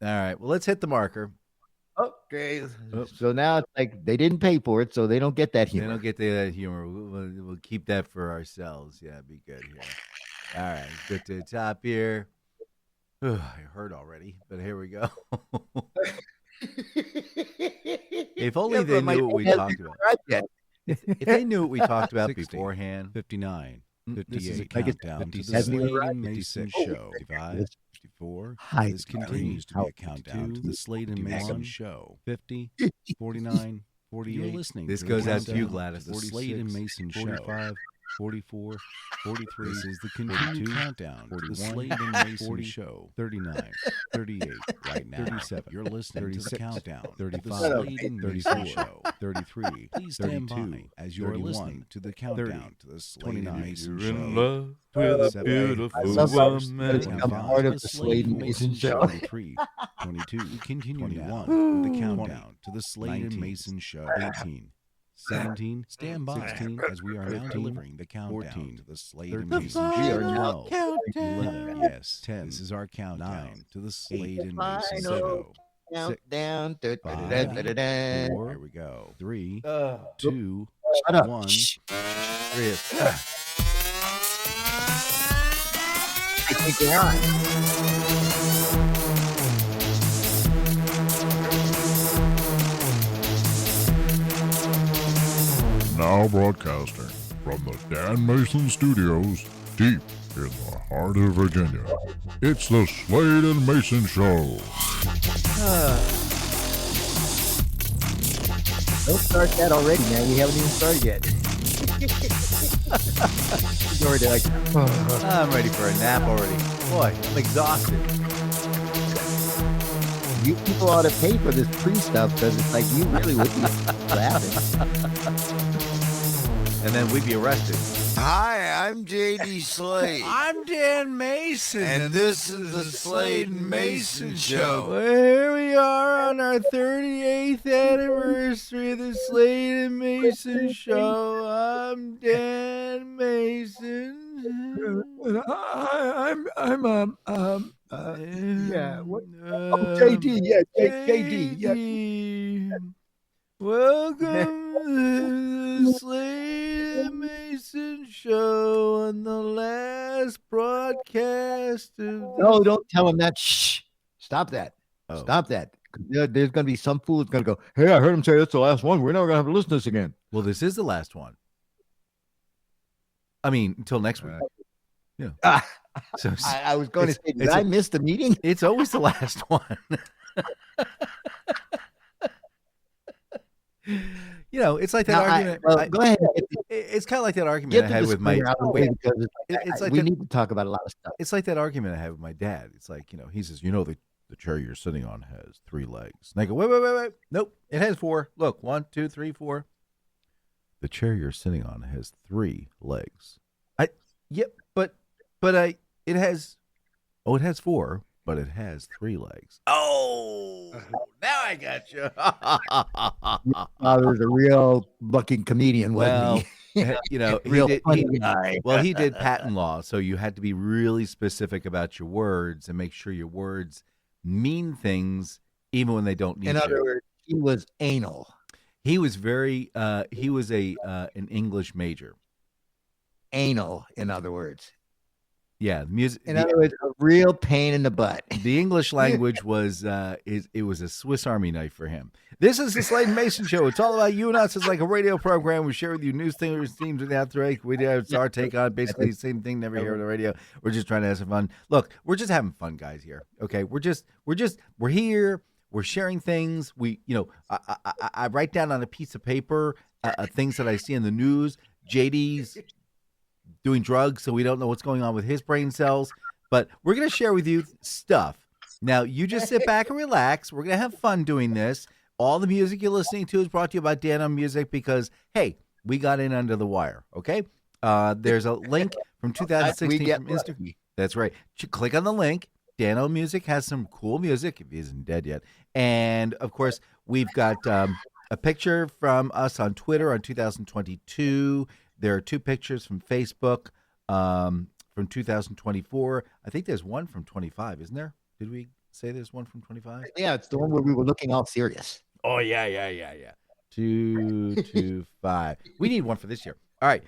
All right. Well, let's hit the marker. Okay. Oops. So now it's like they didn't pay for it, so they don't get that They humor. don't get that humor. We'll keep that for ourselves. Yeah, be good here. All right. Get to the top here. I heard already, but here we go. If only they knew what we talked about. If they knew what we talked about 60, beforehand. 59, This is a 58, countdown to the 57, Slade and Mayson 56, Show. 55, 54. Hi, This continues to be a countdown to the Slade and Mayson Show. 50, 49, 48. You're listening. This to goes the out to you, countdown Gladys. The Slade and Mason Show. 45, 44, 43. This is the continued countdown to the Slade and Mayson Show. 39, 38. Right now. 37. You're listening to the countdown. 35. Slade and Mayson Show. 33. Please stand by as you're listening to the countdown to the Slade and Mayson Show. love with a beautiful woman. I'm part of the Slade and Mayson Show. 23, 22. We continue now with the countdown to the Slade and Mason Show. 18. 17, stand by 16, as we are now delivering the countdown to the Slade and Mason We Show. are now 11, yes, 10. This is our countdown to the Slade and Mason Show. Countdown. 5, 4, here we go. 3, 2, Shut up. 1. Shh. Three is- I think you're on. Now broadcasting from the Dan Mason Studios, deep in the heart of Virginia. It's the Slade and Mayson Show. Don't start that already, man. We haven't even started yet. You're already like, I'm ready for a nap already. Boy, I'm exhausted. you people ought to pay for this pre-stuff because it's like you really would be laughing. And then we'd be arrested. Hi, I'm J.D. Slade, I'm Dan Mason. and this is the Slade and Mayson Show. Well, here we are on our 38th anniversary of the Slade and Mayson Show. I'm Dan Mason. Yeah, what? JD, yeah, JD, yeah. JD. Welcome to the Slade and Mayson Show on the last broadcast of No, don't tell him that. Shh. Stop that. Oh. Stop that. There's going to be some fool that's going to go, hey, I heard him say that's the last one. We're never going to have to listen to this again. Well, this is the last one. I mean, until next week. Yeah. So I was going to it's- say, did I miss the meeting? it's always the last one. You know, it's like that argument. Go ahead. It's kind of like that argument Get I the had with my. disclaimer out of the way because It's like we that- need to talk about a lot of stuff. It's like that argument I had with my dad. It's like, you know, he says, you know, the chair you're sitting on has 3 legs. And I go, wait. Nope, it has 4. Look, 1, 2, 3, 4. The chair you're sitting on has 3 legs. It has 4, but it has 3 legs. Oh, now I got you. Father's a real fucking comedian, Well, wasn't he? you know, Real he funny did, guy. well, he did patent law, so you had to be really specific about your words and make sure your words mean things even when they don't need In to. other words, he was anal. He was very he was an English major. Anal, in other words. Yeah, the music. In other words, a real pain in the butt. The English language was it was a Swiss Army knife for him. This is the Slade and Mason Show. It's all about you and us. It's like a radio program. We share with you news, things, themes, and after we do. It's our take on basically the same thing. Never hear on the radio. We're just trying to have some fun. Look, we're just having fun, guys. Here, okay? We're here. We're sharing things. I write down on a piece of paper things that I see in the news. JD's doing drugs, so we don't know what's going on with his brain cells. But we're going to share with you stuff. Now, you just sit back and relax. We're going to have fun doing this. All the music you're listening to is brought to you by Dan on Music because, hey, we got in under the wire, okay? There's a link from 2016 from Instagram. That's right. Click on the link. Dano Music has some cool music, if he isn't dead yet. And, of course, we've got a picture from us on Twitter on 2022. There are 2 pictures from Facebook from 2024. I think there's one from 25, isn't there? Did we say there's one from 25? Yeah, it's the one where we were looking all serious. Oh, yeah. 225. We need one for this year. All right.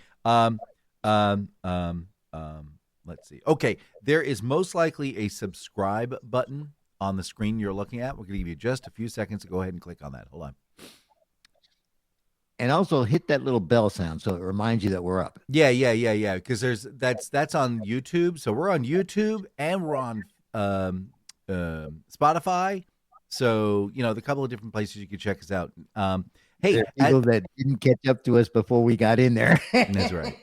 Let's see. Okay, there is most likely a subscribe button on the screen you're looking at. We're going to give you just a few seconds to go ahead and click on that. Hold on. And also hit that little bell sound so it reminds you that we're up. Yeah. Because that's on YouTube. So we're on YouTube and we're on Spotify. So the couple of different places you can check us out. Hey, people that didn't catch up to us before we got in there. That's right.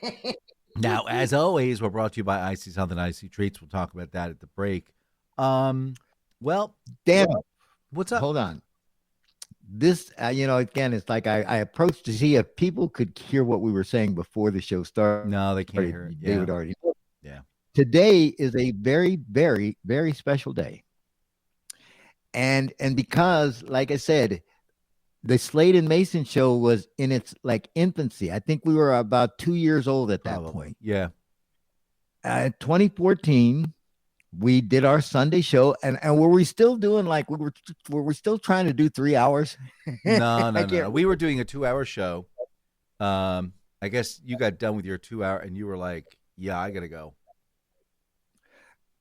Now, as always, we're brought to you by Icy Something Icy Treats. We'll talk about that at the break. Well, Dan, what's up? Hold on. This, again, it's like I approached to see if people could hear what we were saying before the show started. No, they can't hear it. They would already know. Yeah. Today is a very, very, very special day. And because, like I said, the Slade and Mayson Show was in its infancy. I think we were about 2 years old at that point. Yeah. 2014, we did our Sunday show, and were we still doing were we still trying to do 3 hours? No. We were doing a 2-hour show. I guess you got done with your 2 hour, and you were like, "Yeah, I gotta go."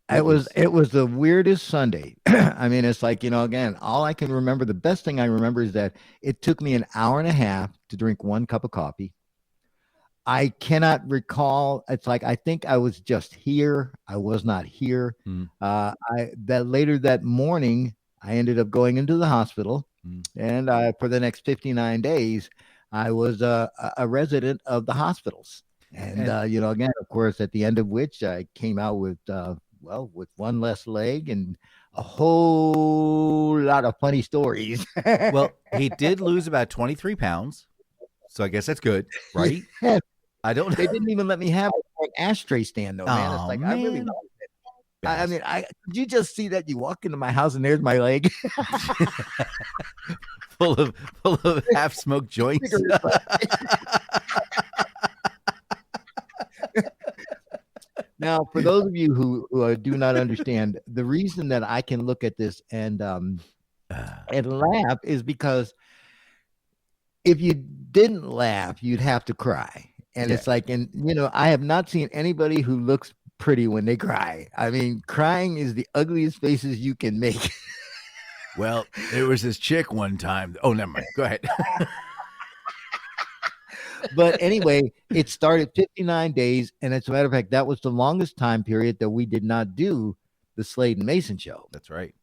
It was the weirdest Sunday. I mean, it's like, again, all I can remember, the best thing I remember is that it took me an hour and a half to drink 1 cup of coffee. I cannot recall. It's like, I think I was just here. I was not here. Later that morning, I ended up going into the hospital, and for the next 59 days, I was a resident of the hospitals. And again, of course, at the end of which I came out with with one less leg and a whole lot of funny stories. Well, he did lose about 23 pounds. So I guess that's good, right? They didn't even let me have an ashtray stand though, man. It's like, man. I really wanted it. I mean, did you just see that? You walk into my house and there's my leg. full of half-smoked joints. Now, for those of you who do not understand, the reason that I can look at this and laugh is because if you didn't laugh, you'd have to cry. And it's like, I have not seen anybody who looks pretty when they cry. I mean, crying is the ugliest faces you can make. Well, there was this chick one time. Oh, never mind. Go ahead. But anyway, it started 59 days. And as a matter of fact, that was the longest time period that we did not do the Slade and Mayson Show. That's right.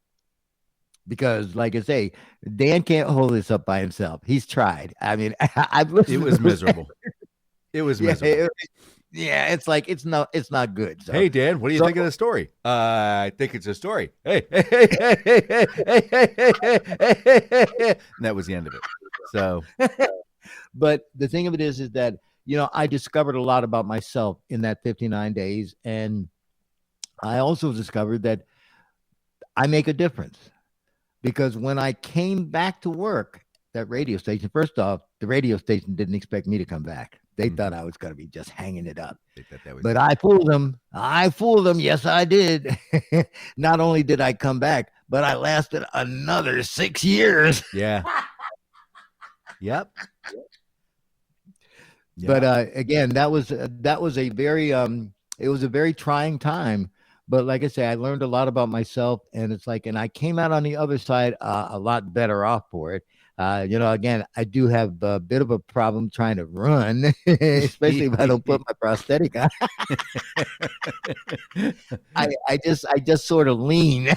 Because, like I say, Dan can't hold this up by himself. He's tried. I mean, I've listened. It was miserable. It was miserable. It's like it's not good. So, hey, Dan, what do you think of the story? I think it's a story. Hey. And that was the end of it. So, but the thing of it is that I discovered a lot about myself in that 59 days, and I also discovered that I make a difference. Because when I came back to work, that radio station, first off, the radio station didn't expect me to come back. They thought I was going to be just hanging it up. But I fooled them. Yes, I did. Not only did I come back, but I lasted another 6 years. Yeah. Yep. But again, that was a very it was a very trying time. But like I say, I learned a lot about myself, and it's like, and I came out on the other side a lot better off for it. Again, I do have a bit of a problem trying to run, especially if I don't put my prosthetic on. I just sort of lean.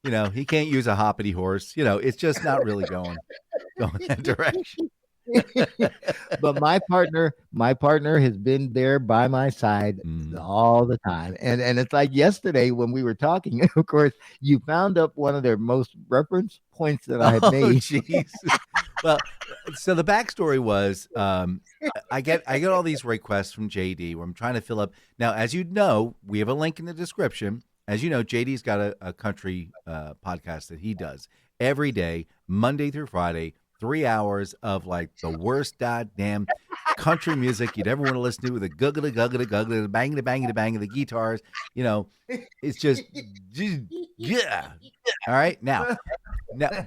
He can't use a hoppity horse. It's just not really going that direction. But my partner has been there by my side all the time. And it's like yesterday when we were talking, of course, you found up one of their most referenced points that I had made. Jeez. Well, so the backstory was I get all these requests from JD where I'm trying to fill up. Now, as you know, we have a link in the description. As you know, JD's got a country podcast that he does every day, Monday through Friday. 3 hours of like the worst goddamn country music you'd ever want to listen to, with the guggly, the bangity, bangity, bang of the guitars. It's just Yeah. All right. Now,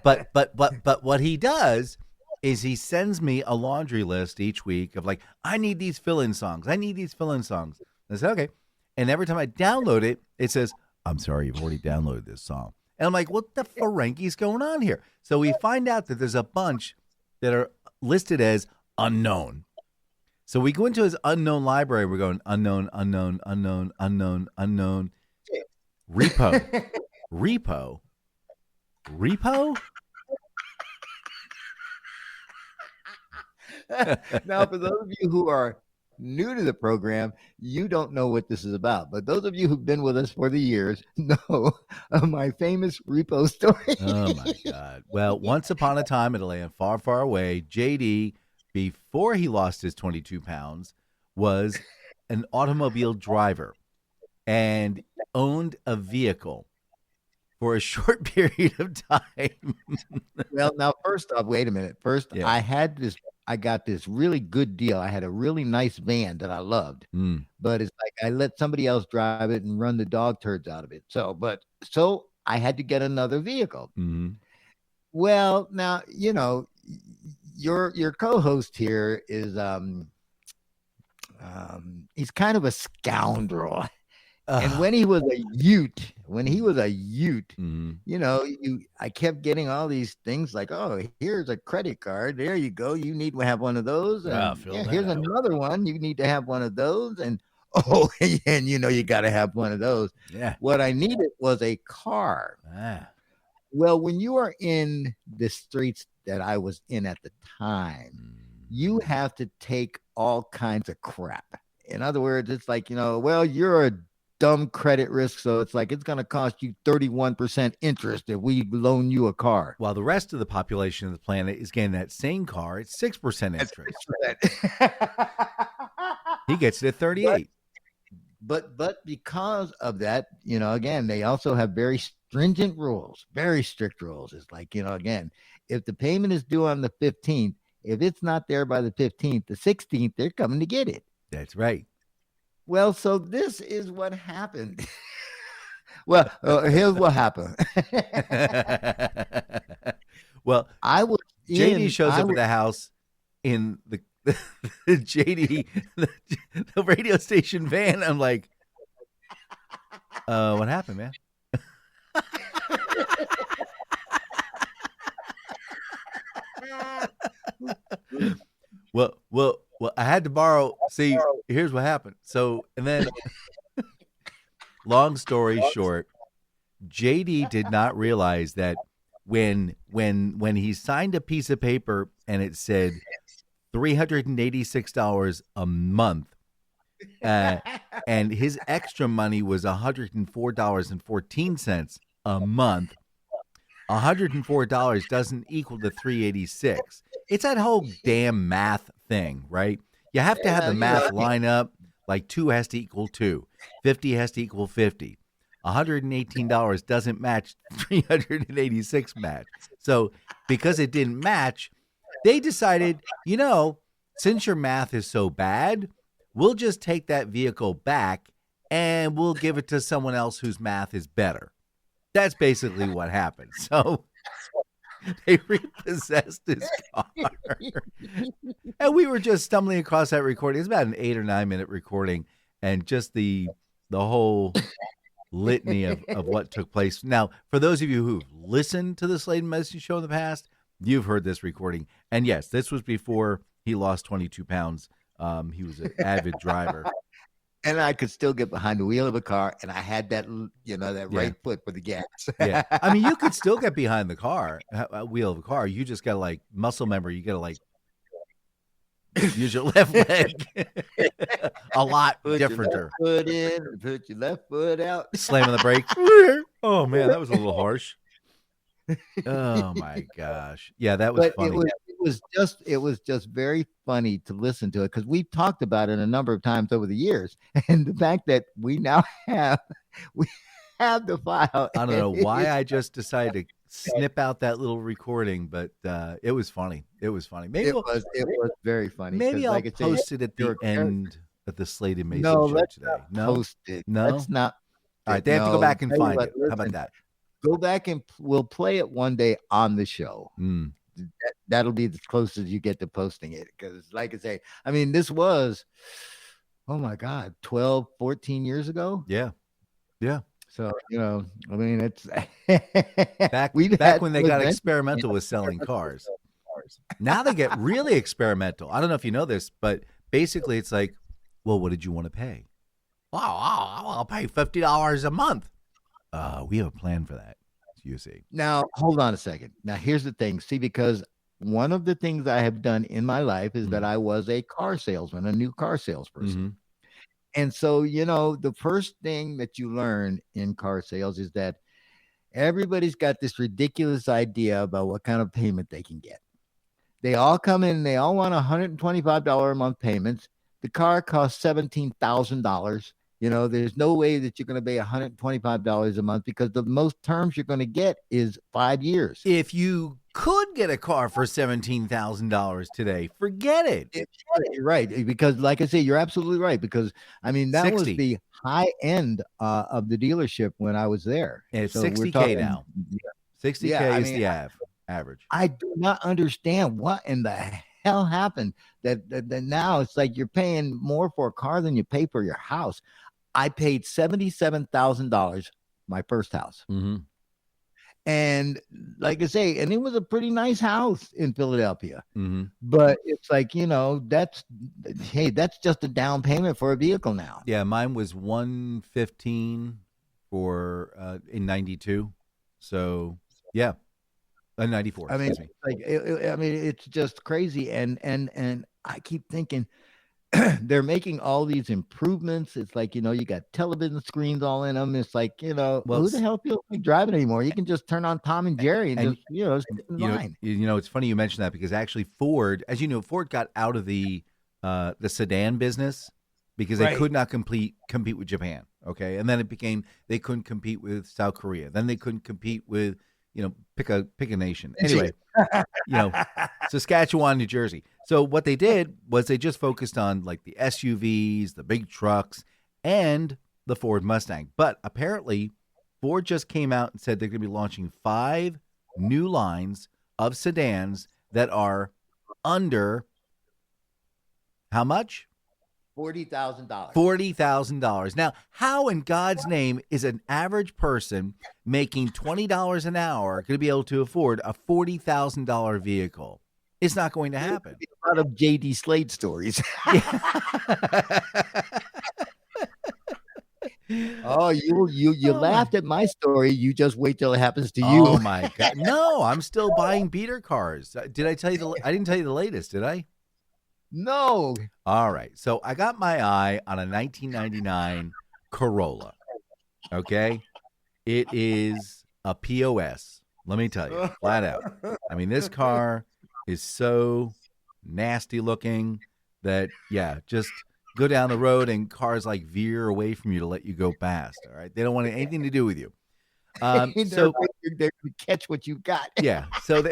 but what he does is he sends me a laundry list each week of like, I need these fill-in songs. I need these fill-in songs. I said, okay. And every time I download it, it says, I'm sorry, you've already downloaded this song. And I'm like, what the Ferengi's going on here? So we find out that there's a bunch that are listed as unknown. So we go into his unknown library. We're going unknown, unknown, unknown, unknown, unknown. Repo. Repo. Now, for those of you who are new to the program, you don't know what this is about. But those of you who've been with us for the years know of my famous repo story. Oh, my God. Well, once upon a time in a land far, far away, JD, before he lost his 22 pounds, was an automobile driver and owned a vehicle for a short period of time. Well, now, first off, wait a minute. First, Yeah. I got this really good deal. I had a really nice van that I loved, but it's like I let somebody else drive it and run the dog turds out of it. So I had to get another vehicle. Mm-hmm. Well, now, your co-host here is he's kind of a scoundrel. And when he was a Ute, Mm-hmm. I kept getting all these things like, oh, here's a credit card. There you go. You need to have one of those. And here's another one. You need to have one of those. And and you got to have one of those. Yeah. What I needed was a car. Well, when you are in the streets that I was in at the time, you have to take all kinds of crap. In other words, it's like, you're a dumb credit risk, so it's like it's going to cost you 31% interest if we loan you a car. While the rest of the population of the planet is getting that same car at 6% interest. He gets it at 38. But because of that, again, they also have very stringent rules, very strict rules. It's like, again, if the payment is due on the 15th, if it's not there by the 15th, the 16th, they're coming to get it. That's right. Well, so this is what happened. Well, here's what happened. Well, JD shows up at the house in the JD the radio station van. I'm like, what happened, man? Well, I had to borrow. See, here's what happened. So, and then, long story short, JD did not realize that when he signed a piece of paper and it said $386 a month, and his extra money was $104.14 a month. $104 doesn't equal the $386. It's that whole damn math thing, right? You have to have the math line up. Like 2 has to equal 2. 50 has to equal 50. $118 doesn't match 386 match. So because it didn't match, they decided, since your math is so bad, we'll just take that vehicle back and we'll give it to someone else whose math is better. That's basically what happened. So they repossessed his car. And we were just stumbling across that recording. It's about an 8 or 9 minute recording, and just the whole litany of what took place. Now, for those of you who've listened to the Slade and Mayson Show in the past, you've heard this recording. And yes, this was before he lost 22 pounds. He was an avid driver. And I could still get behind the wheel of a car, and I had that, right foot for the gas. Yeah, I mean, you could still get behind the wheel of a car. You just got to muscle memory. You got to use your left leg a lot differenter. Put your left foot in, put your left foot out. Slamming the brake. Oh man, that was a little harsh. Oh my gosh, yeah, that was funny. It was just very funny to listen to it, because we've talked about it a number of times over the years, and the fact that we now have the file. I don't know why I just decided to snip out that little recording, but it was funny. It was funny. Maybe it was very funny. Maybe I'll post it at the end of the Slade and Mayson show today. Post it. No, let's not. All right, they have to go back and find it. How about that? Go back and we'll play it one day on the show. That'll be the closest you get to posting it. Because like I say, I mean, this was, oh my God, 12, 14 years ago. Yeah. Yeah. So, I mean, it's back when they got experimental with selling cars. Now they get really experimental. I don't know if you know this, but basically it's like, well, what did you want to pay? Wow, I'll pay $50 a month. We have a plan for that, you see. Now, hold on a second. Now, here's the thing. See, because one of the things I have done in my life is that I was a car salesman, a new car salesperson. And so, the first thing that you learn in car sales is that everybody's got this ridiculous idea about what kind of payment they can get. They all come in, they all want $125 a month payments. The car costs $17,000. There's no way that you're going to pay $125 a month because the most terms you're going to get is 5 years. If you could get a car for $17,000 today, forget it. Right. Because like I say, you're absolutely right. Because I mean, that 60. Was the high end of the dealership when I was there. And it's so $60K now. 60K is the average. I do not understand what in the hell happened that now it's like you're paying more for a car than you pay for your house. I paid $77,000 my first house. And like I say, and it was a pretty nice house in Philadelphia. But it's like, that's just a down payment for a vehicle now. Yeah, mine was $115 for in 92. So yeah. 94. I mean, it's just crazy. And I keep thinking they're making all these improvements. It's like, you got television screens all in them. It's like, who the hell feels like driving anymore? You can just turn on Tom and Jerry and just, it's funny you mentioned that because actually Ford, as you know, Ford got out of the sedan business because they could not compete with Japan. Okay. And then it became, they couldn't compete with South Korea. Then they couldn't compete with, pick a nation. Anyway, Saskatchewan, New Jersey. So what they did was they just focused on like the SUVs, the big trucks, and the Ford Mustang. But apparently, Ford just came out and said they're going to be launching 5 new lines of sedans that are under how much? $40,000. $40,000. Now, how in God's name is an average person making $20 an hour going to be able to afford a $40,000 vehicle? It's not going to happen. A lot of J.D. Slade stories. Oh, you laughed at my story. You just wait till it happens to you. Oh my God! No, I'm still buying beater cars. Did I tell you I didn't tell you the latest, did I? No. All right. So I got my eye on a 1999 Corolla. Okay. It is a POS. Let me tell you, flat out. I mean, this car is so nasty looking that, just go down the road and cars like veer away from you to let you go past. All right. They don't want anything to do with you. They're going to catch what you got. Yeah. So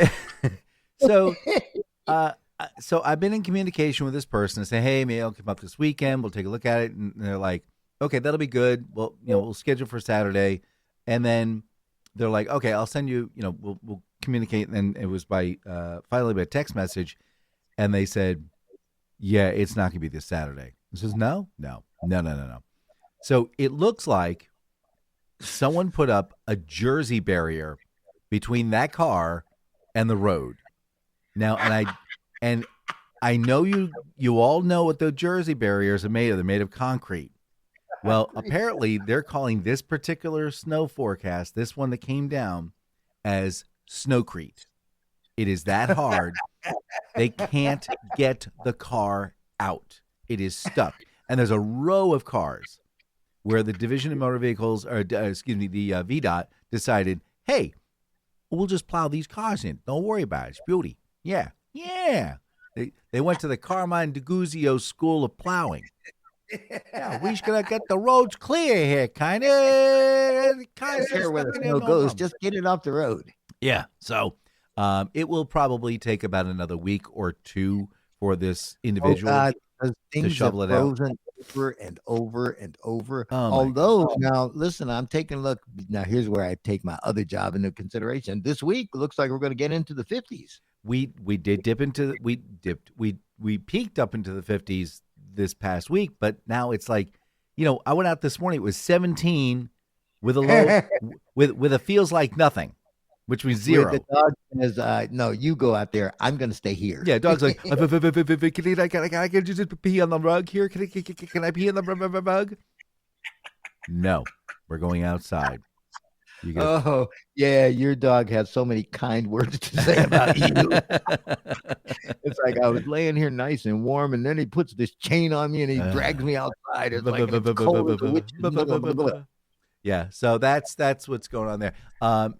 I've been in communication with this person and say, hey, maybe I'll come up this weekend. We'll take a look at it. And they're like, okay, that'll be good. Well, we'll schedule for Saturday. And then they're like, okay, I'll send you, we'll communicate. And it was finally by text message. And they said, yeah, it's not going to be this Saturday. I says, no. So it looks like someone put up a Jersey barrier between that car and the road. Now, and I know you all know what the Jersey barriers are made of. They're made of concrete. Well, apparently they're calling this particular snow forecast, this one that came down, as snowcrete. It is that hard. They can't get the car out. It is stuck. And there's a row of cars where the Division of Motor Vehicles, the VDOT, decided, hey, we'll just plow these cars in. Don't worry about it. It's beauty. Yeah. They went to the Carmine DeGuzio School of Plowing. Yeah, we're just going to get the roads clear here, kind of. Here where the snow goes. Just get it off the road. Yeah. So it will probably take about another week or two for this individual. Oh, God. because things have shovel it out. frozen over and over and over. Oh, my Although now, listen, I'm taking a look. Now, here's where I take my other job into consideration. This week looks like we're going to get into the 50s. We did dip into we peaked up into the 50s this past week, but now it's like, I went out this morning. It was 17 with a low with a feels like nothing, which was 0. The dog says, "No, you go out there. I'm going to stay here." Yeah, dog's like, can I just pee on the rug here? Can I pee on the rug? No, we're going outside. Oh, yeah, your dog has so many kind words to say about you. It's like I was laying here nice and warm, and then he puts this chain on me and he drags me outside. It's like it's cold as a witch's. Yeah, so that's what's going on there.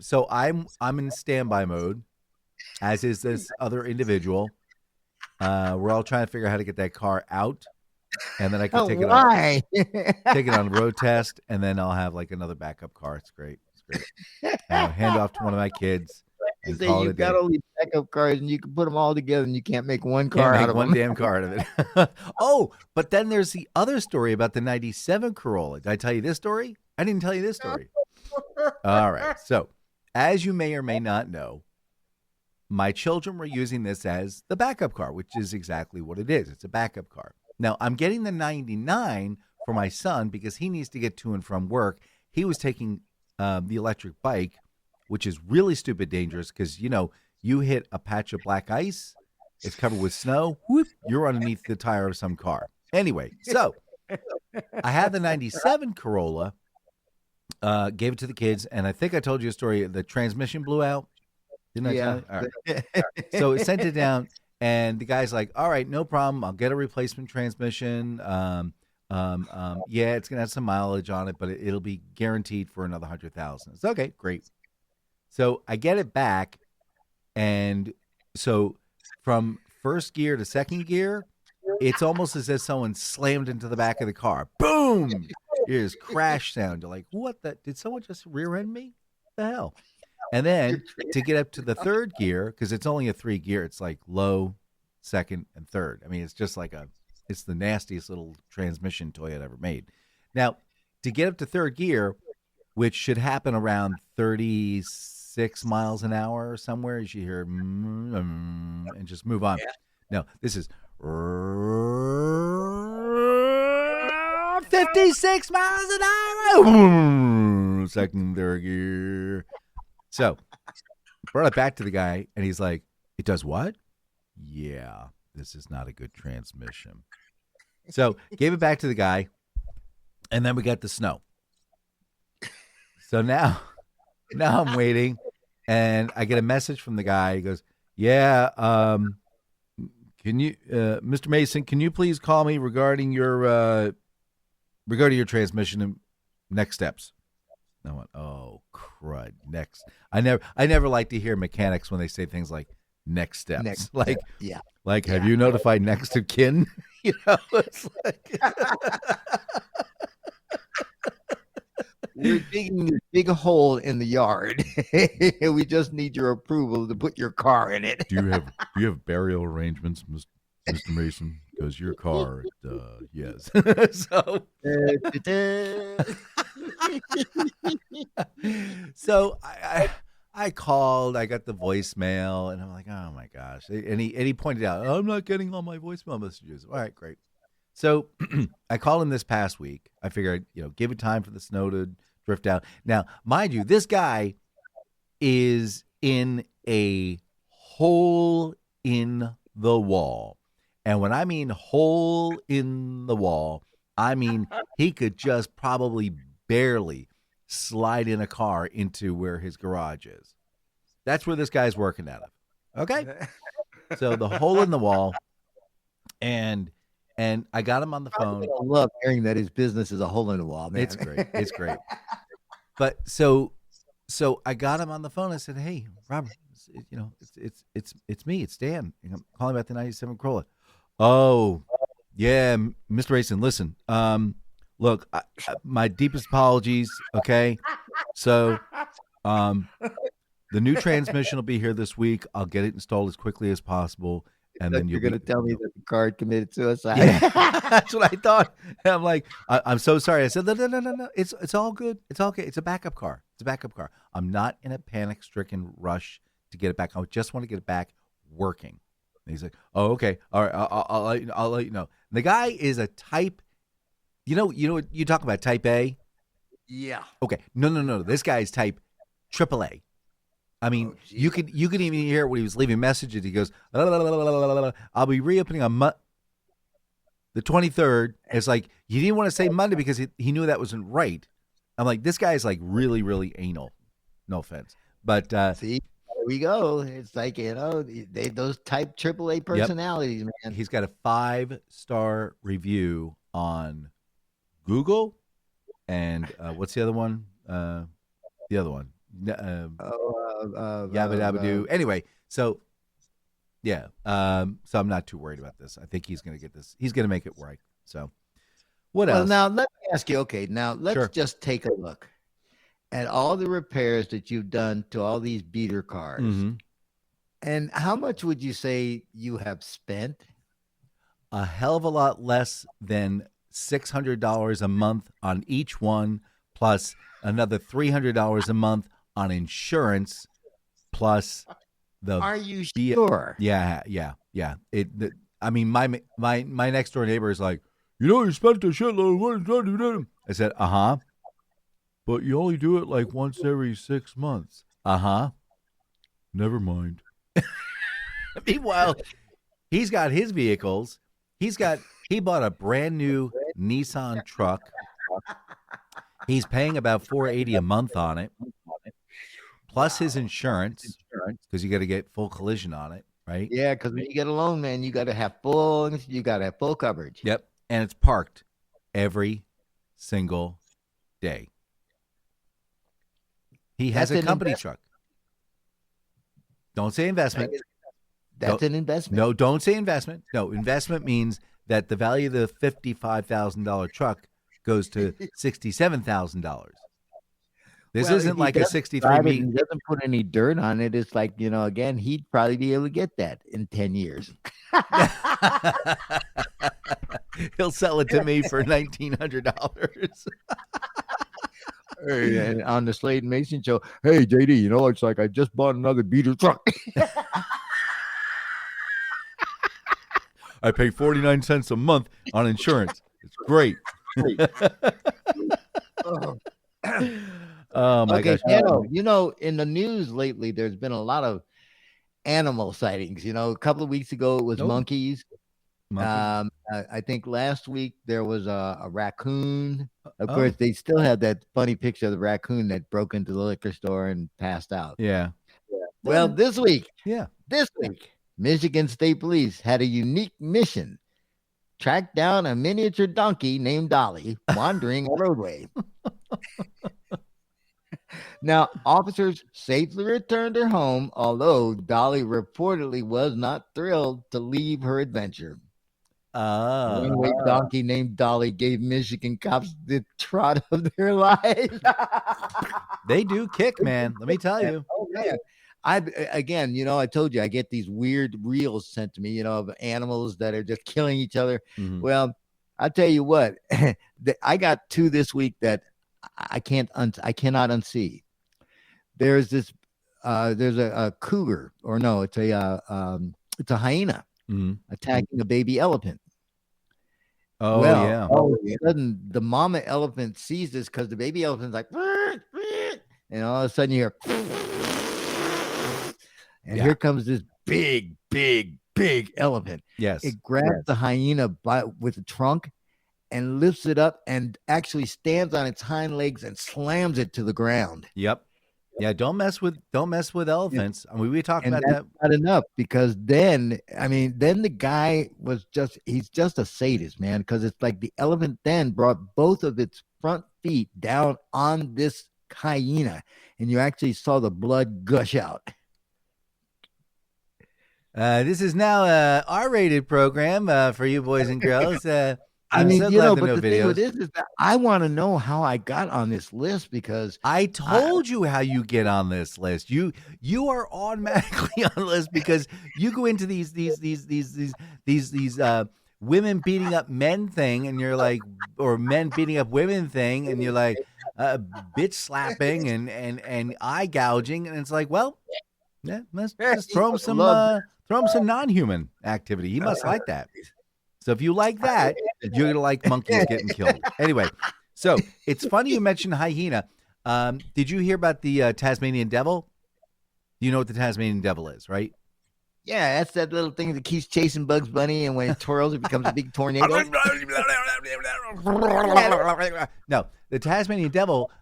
So I'm in standby mode, as is this other individual. We're all trying to figure out how to get that car out, and then I can take it on road test, and then I'll have like another backup car. It's great. Hand off to one of my kids. You say you've got all these backup cars, and you can put them all together, and you can't make one car out of one them. damn car out of it. Oh, but then there's the other story about the '97 Corolla. Did I tell you this story? I didn't tell you this story. All right. So, as you may or may not know, my children were using this as the backup car, which is exactly what it is. It's a backup car. Now, I'm getting the 99 for my son because he needs to get to and from work. He was taking the electric bike, which is really stupid dangerous because, you hit a patch of black ice, it's covered with snow, whoop, you're underneath the tire of some car. Anyway, so I had the 97 Corolla, gave it to the kids, and I think I told you a story. The transmission blew out. Didn't I tell you? All right. So it sent it down, and the guy's like, all right, no problem. I'll get a replacement transmission. Yeah, it's going to have some mileage on it, but it'll be guaranteed for another 100,000. It's okay, great. So I get it back, and so from first gear to second gear, it's almost as if someone slammed into the back of the car. Boom! Here's crash sound. You're like, what the? Did someone just rear end me? What the hell? And then to get up to the third gear, because it's only a 3 gear, it's like low, second, and third. I mean, it's just like it's the nastiest little transmission toy I'd ever made. Now, to get up to third gear, which should happen around 36 miles an hour or somewhere, as you hear, and just move on. Yeah. No, this is 56 miles an hour. Second, third gear. So, brought it back to the guy, and he's like, it does what? Yeah, this is not a good transmission. So, gave it back to the guy, and then we got the snow. So now I'm waiting, and I get a message from the guy. He goes, yeah, can you, Mr. Mason, can you please call me regarding your transmission and next steps? I went, oh crud, next. I never like to hear mechanics when they say things like next steps. Have you notified next of kin? It's like we're digging this big hole in the yard. We just need your approval to put your car in it. Do you have burial arrangements, Mr. Mason? Because your car, yes. So I called. I got the voicemail, and I'm like, oh my gosh. And he pointed out, I'm not getting all my voicemail messages. All right, great. So I called him this past week. I figured, give it time for the snow to drift out. Now, mind you, this guy is in a hole in the wall. And when I mean hole in the wall, I mean he could just probably barely slide in a car into where his garage is. That's where this guy's working out of. Okay? So the hole in the wall, and I got him on the phone. I love hearing that his business is a hole in the wall, man. It's great. It's great. But so I got him on the phone. I said, hey, Robert, it's me. It's Dan. I'm calling about the 97 Corolla. Oh, yeah, Mr. Mason, listen. Look, my deepest apologies, okay? So the new transmission will be here this week. I'll get it installed as quickly as possible. and then you're going to tell me that the car committed suicide. Yeah, that's what I thought. And I'm like, I'm so sorry. I said, no. It's all good. It's all okay. It's a backup car. It's a backup car. I'm not in a panic-stricken rush to get it back. I just want to get it back working. And he's like, oh, okay. All right. I'll let you know. And the guy is a type. You know what you talk about, type A? Yeah. Okay. No. This guy is type AAA. I mean, you could even hear when he was leaving messages. He goes, I'll be reopening on the 23rd. It's like, he didn't want to say Monday because he knew that wasn't right. I'm like, this guy is like really, really anal. No offense. But see, there we go. It's like, those type AAA personalities, man. He's got a 5-star review on Google. And what's the other one? The other one. Yabba dabba doo. Anyway, so yeah. So I'm not too worried about this. I think he's going to get this. He's going to make it right. So what else? Now let me ask you. Okay, now let's just take a look at all the repairs that you've done to all these beater cars. Mm-hmm. And how much would you say you have spent? A hell of a lot less than $600 a month on each one, plus another $300 a month on insurance, plus the. Are you sure? Yeah. I mean, my next door neighbor is like, you spent a shitload of money. I said, but you only do it like once every 6 months. Never mind. Meanwhile, he's got his vehicles. He bought a brand new Nissan truck. He's paying about $480 a month on it, plus his insurance, because you got to get full collision on it, right? Yeah, because when you get a loan, man, you got to have full coverage. Yep, and it's parked every single day. He has a company truck. Don't say investment. That's an investment. No, don't say investment. No, investment means that the value of the $55,000 truck goes to $67,000. This isn't like a 63 meter. He doesn't put any dirt on it. It's like, again, he'd probably be able to get that in 10 years. He'll sell it to me for $1,900. Hey, on the Slade and Mayson Show, hey, JD, it's like I just bought another beater truck. I pay 49 cents a month on insurance. It's great. Oh my gosh. In the news lately, there's been a lot of animal sightings. A couple of weeks ago, it was monkeys. I think last week there was a raccoon. Of course, they still have that funny picture of the raccoon that broke into the liquor store and passed out. Yeah. Well, this week, Michigan State Police had a unique mission: track down a miniature donkey named Dolly wandering a roadway. Now, officers safely returned her home, although Dolly reportedly was not thrilled to leave her adventure. A runaway donkey named Dolly gave Michigan cops the trot of their lives. They do kick, man. Let me tell you. Oh, man. I told you I get these weird reels sent to me, of animals that are just killing each other. Mm-hmm. Well, I'll tell you what, I got two this week that I cannot unsee. There's a cougar, or no, it's a hyena attacking a baby elephant. Oh, yeah. All of a sudden, the mama elephant sees this because the baby elephant's like, and all of a sudden you hear, and here comes this big elephant. Yes. It grabs the hyena with the trunk and lifts it up and actually stands on its hind legs and slams it to the ground. Yep. Yeah, don't mess with elephants. I mean, we talked about that's that. Not enough, because then the guy he's just a sadist, man, because it's like the elephant then brought both of its front feet down on this hyena, and you actually saw the blood gush out. This is now a R-rated program for you boys and girls. I mean, so you glad know, there are but no the thing with videos. this is that I want to know how I got on this list because I told you how you get on this list. You are automatically on the list because you go into these women beating up men thing, and you're like, or men beating up women thing, and you're like, bitch slapping and eye gouging, and it's like, well, yeah, let's just throw him some non-human activity. He must like that. So if you like that, you're gonna like monkeys getting killed. Anyway, so it's funny you mentioned hyena. Did you hear about the Tasmanian devil? You know what the Tasmanian devil is, right? Yeah, that's that little thing that keeps chasing Bugs Bunny, and when it twirls, it becomes a big tornado. No, the Tasmanian devil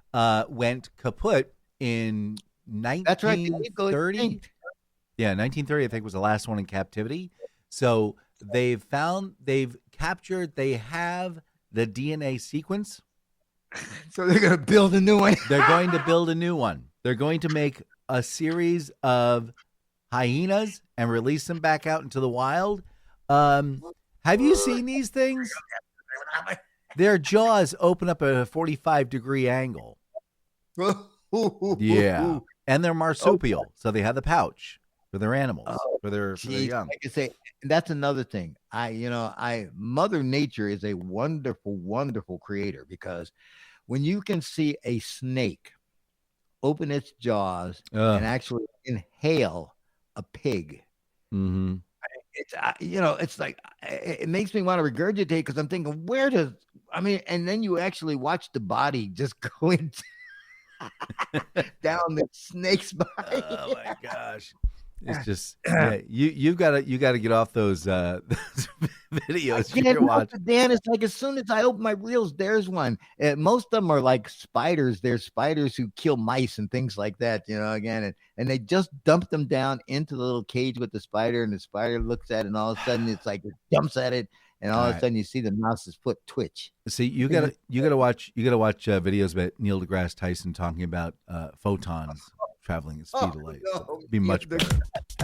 went kaput in 1930. That's right. Yeah, 1930, I think, was the last one in captivity. So they have the DNA sequence. So they're going to build a new one. They're going to build a new one. They're going to make a series of hyenas and release them back out into the wild. Have you seen these things? Their jaws open up at a 45-degree angle. Yeah. And they're marsupial, so they have the pouch for their animals, for their young. Like I say, that's another thing. Mother Nature is a wonderful, wonderful creator, because when you can see a snake open its jaws and actually inhale a pig, mm-hmm. It's like it makes me want to regurgitate, because I'm thinking, and then you actually watch the body just go into down the snake's body. Oh my gosh. It's just you've got to get off those videos you're watching. Dan, it's like as soon as I open my reels, there's one. Most of them are like spiders. There's spiders who kill mice and things like that, and they just dump them down into the little cage with the spider, and the spider looks at it, and all of a sudden it's like it jumps at it, and all of a sudden you see the mouse's foot twitch. See, you gotta watch videos about Neil deGrasse Tyson talking about photons traveling at speed of light. It'd be much better.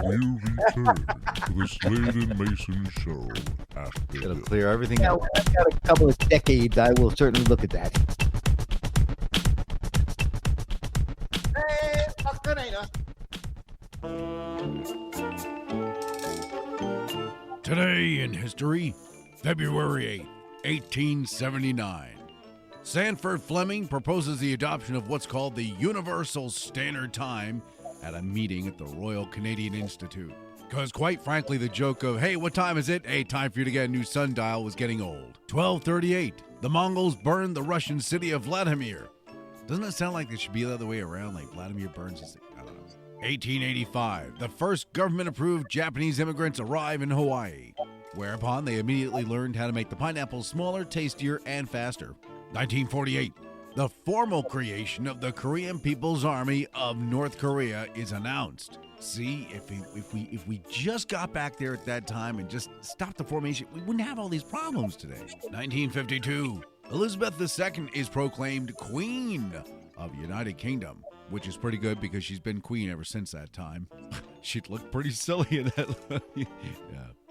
You return to the Slade and Mayson Show after It'll this. clear everything out. I've got a couple of decades. I will certainly look at that. Hey, Today in history, February 8, 1879. Sanford Fleming proposes the adoption of what's called the Universal Standard Time at a meeting at the Royal Canadian Institute. Because quite frankly, the joke of, hey, what time is it? Hey, time for you to get a new sundial was getting old. 1238, the Mongols burned the Russian city of Vladimir. Doesn't it sound like it should be the other way around, like Vladimir burns his... I don't know. 1885, the first government-approved Japanese immigrants arrive in Hawaii, whereupon they immediately learned how to make the pineapple smaller, tastier, and faster. 1948, the formal creation of the Korean People's Army of North Korea is announced. See, if we just got back there at that time and just stopped the formation, we wouldn't have all these problems today. 1952, Elizabeth II is proclaimed Queen of United Kingdom, which is pretty good because she's been queen ever since that time. She'd look pretty silly in that. Yeah.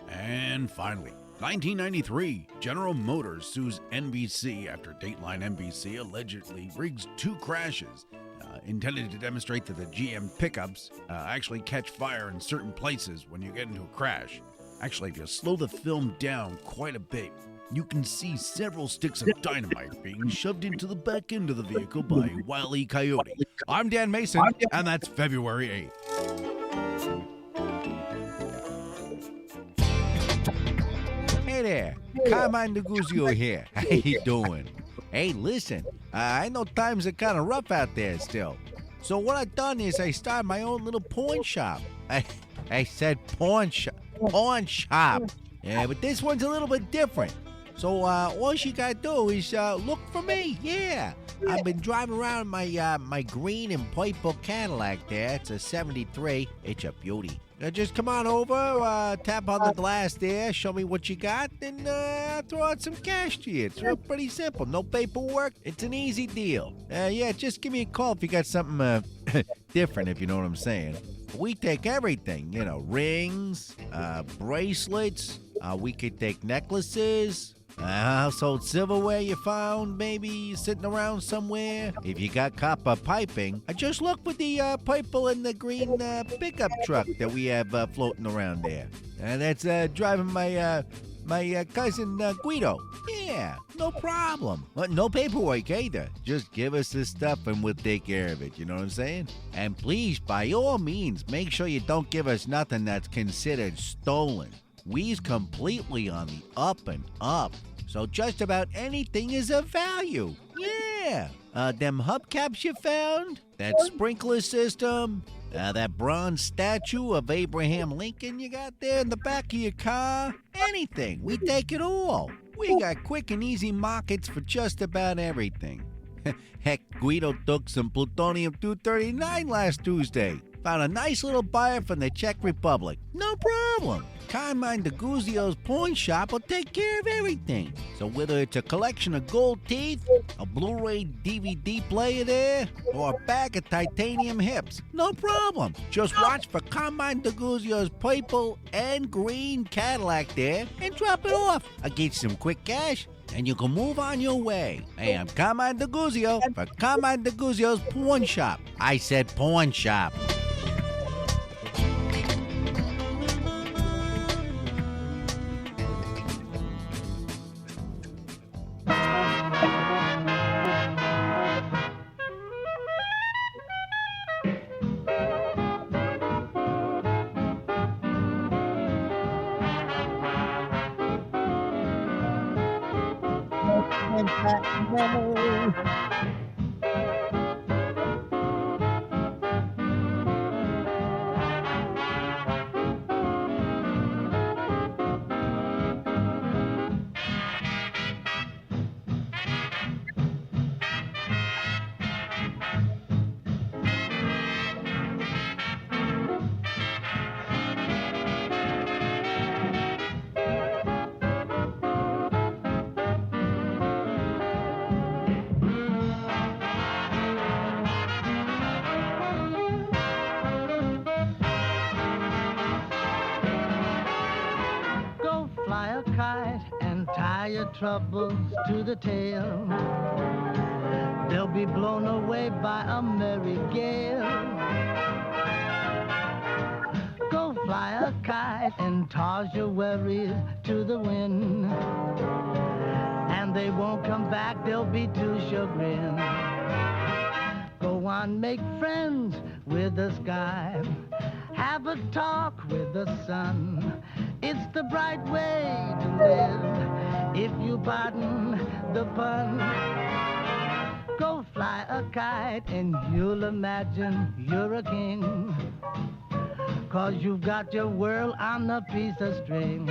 And finally, 1993, General Motors sues NBC after Dateline NBC allegedly rigs 2 crashes intended to demonstrate that the GM pickups actually catch fire in certain places when you get into a crash. Actually, if you slow the film down quite a bit, you can see several sticks of dynamite being shoved into the back end of the vehicle by Wile E. Coyote. I'm Dan Mason, and that's February 8th. Hey there, Carmine Neguzio here. How you doing? Hey, listen, I know times are kind of rough out there still. So what I've done is I started my own little pawn shop. I said pawn shop. Yeah, but this one's a little bit different. So all you gotta do is look for me. Yeah, I've been driving around my green and purple Cadillac there. It's a 73. It's a beauty. Just come on over, tap on the glass there, show me what you got, and I'll throw out some cash to you. It's real pretty simple. No paperwork. It's an easy deal. Yeah, just give me a call if you got something different, if you know what I'm saying. We take everything, rings, bracelets. We could take necklaces, household silverware you found maybe sitting around somewhere. If you got copper piping, just look for the purple and the green pickup truck that we have floating around there. That's driving my cousin Guido. Yeah, no problem. No paperwork either. Just give us this stuff and we'll take care of it. You know what I'm saying? And please, by all means, make sure you don't give us nothing that's considered stolen. We's completely on the up and up. So just about anything is of value. Yeah. Them hubcaps you found, that sprinkler system, that bronze statue of Abraham Lincoln you got there in the back of your car, anything. We take it all. We got quick and easy markets for just about everything. Heck, Guido took some plutonium-239 last Tuesday. Found a nice little buyer from the Czech Republic. No problem. Carmine DeGuzio's pawn shop will take care of everything. So whether it's a collection of gold teeth, a Blu-ray DVD player there, or a bag of titanium hips, no problem. Just watch for Carmine DeGuzio's purple and green Cadillac there and drop it off. I'll get you some quick cash and you can move on your way. Hey, I'm Carmine DeGuzio for Carmine DeGuzio's pawn shop. I said pawn shop. Troubles to the tail, they'll be blown away by a merry gale. Go fly a kite and toss your worries to the wind, and they won't come back, they'll be too chagrined. Go on, make friends with the sky, have a talk with the sun. It's the bright way to live, if you pardon the pun. Go fly a kite and you'll imagine you're a king, 'cause you've got your world on a piece of string.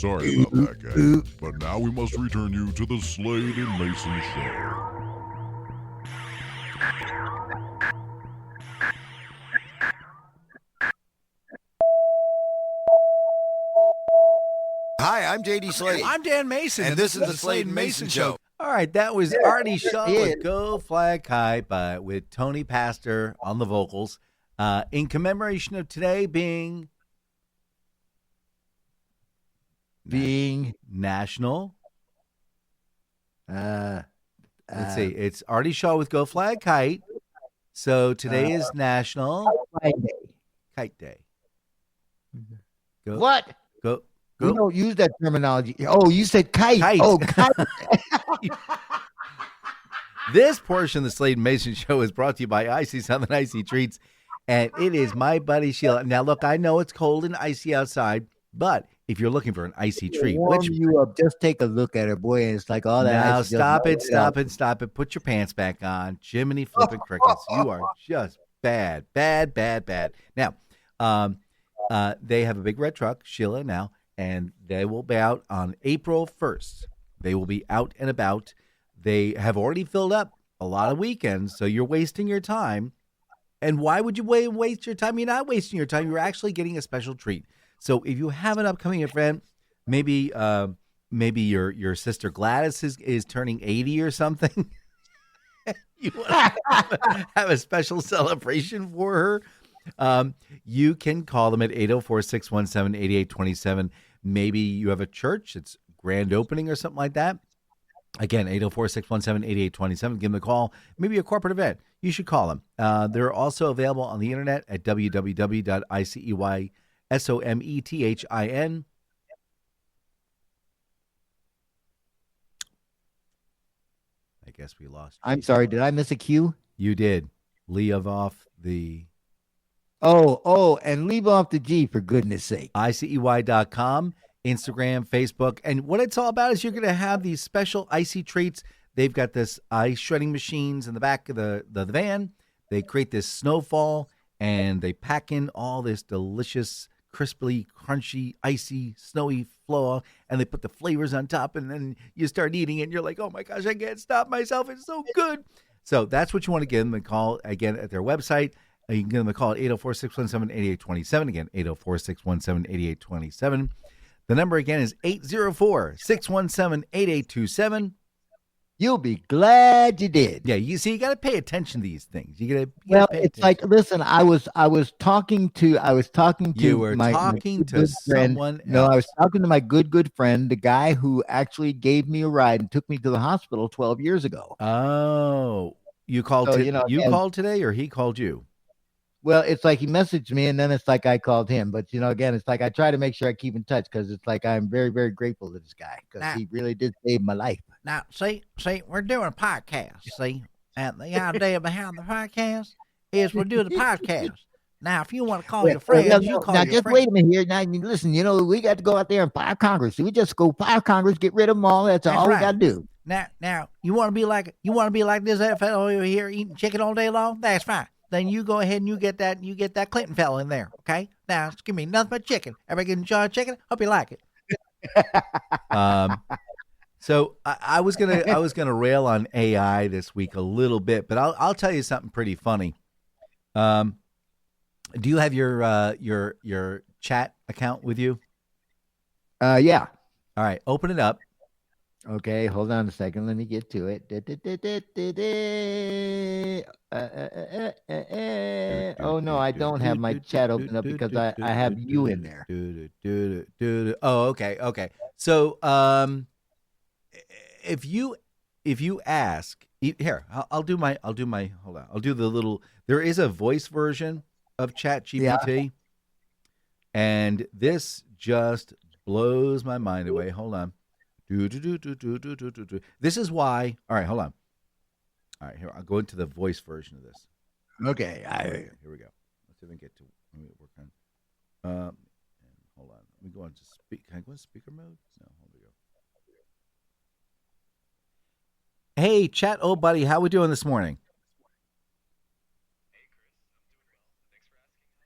Sorry about that, gang. But now we must return you to the Slade and Mayson Show. Hi, I'm JD Slade. I'm Dan Mason, and this is the Slade and Mayson Show. All right, that was Artie Shaw with Go Fly High with Tony Pastor on the vocals in commemoration of today being National. Let's see, it's Artie Shaw with Go Fly a Kite. So today is National Kite Day. Go, What? Go. We don't use that terminology. Oh, you said kite. Kite. Oh, kite. This portion of the Slade and Mayson Show is brought to you by Icy Southern Icy Treats, and it is my buddy Sheila. Now, look, I know it's cold and icy outside, but if you're looking for an icy treat, Warm you up. Just take a look at it, boy, and it's like all that. now ice stop it. Put your pants back on. Jiminy flipping crickets. You are just bad. Now, they have a big red truck, Sheila, now, and they will be out on April 1st. They will be out and about. They have already filled up a lot of weekends, so you're wasting your time. And why would you waste your time? You're not wasting your time. You're actually getting a special treat. So if you have an upcoming event, maybe your sister Gladys is turning 80 or something. You want to have a special celebration for her. You can call them at 804-617-8827. Maybe you have a church, it's grand opening or something like that. Again, 804-617-8827. Give them a call. Maybe a corporate event. You should call them. They're also available on the internet at www.iceysomethin. I guess we lost. I'm sorry. Did I miss a cue? You did. Leave off the... Oh, and leave off the G, for goodness sake. ICEY.com, Instagram, Facebook. And what it's all about is you're going to have these special icy treats. They've got this ice shredding machines in the back of the van. They create this snowfall, and they pack in all this delicious, crisply, crunchy, icy, snowy flour, and they put the flavors on top, and then you start eating it, and you're like, oh, my gosh, I can't stop myself. It's so good. So that's what you want to give them a call, again, at their website. You can give them a call at 804-617-8827. Again, 804-617-8827. The number again is 804-617-8827. You'll be glad you did. Yeah, you see, you got to pay attention to these things. Well, it's like, listen, I was talking to You were my talking to good friend. someone else. No, I was talking to my good friend, the guy who actually gave me a ride and took me to the hospital 12 years ago. Oh, you called? So, called today, or he called you? Well, it's like he messaged me, and then it's like I called him. But, again, it's like I try to make sure I keep in touch, because it's like I'm very, very grateful to this guy, because he really did save my life. Now, see, we're doing a podcast, see? And the idea behind the podcast is we're doing the podcast. Now, if you want to call your friends, you call your just friends. wait a minute here. Now, listen, we got to go out there and fire Congress. We just go fire Congress, get rid of them all. That's all right. we got to do. Now, you want to be like this fellow over here eating chicken all day long? That's fine. Then you go ahead and you get that Clinton fellow in there, okay? Now, just give me nothing but chicken. Everybody enjoy chicken? Hope you like it. So I was gonna rail on AI this week a little bit, but I'll tell you something pretty funny. Do you have your chat account with you? Yeah. All right, open it up. Okay, hold on a second. Let me get to it. Oh, no, I don't have my chat open up because I have you in there. Oh, okay. So, if you ask here, I'll do my hold on. I'll do the little. There is a voice version of ChatGPT, and this just blows my mind away. Hold on. This is why. All right, hold on. All right, here I'll go into the voice version of this. Okay, here we go. Let's see if I can get to. Let me work on. Hold on. Let me go on to speak. Can I go into speaker mode? No, here we go. Hey, chat, old buddy, how we doing this morning? Hey, Chris, I'm doing well. Thanks for asking.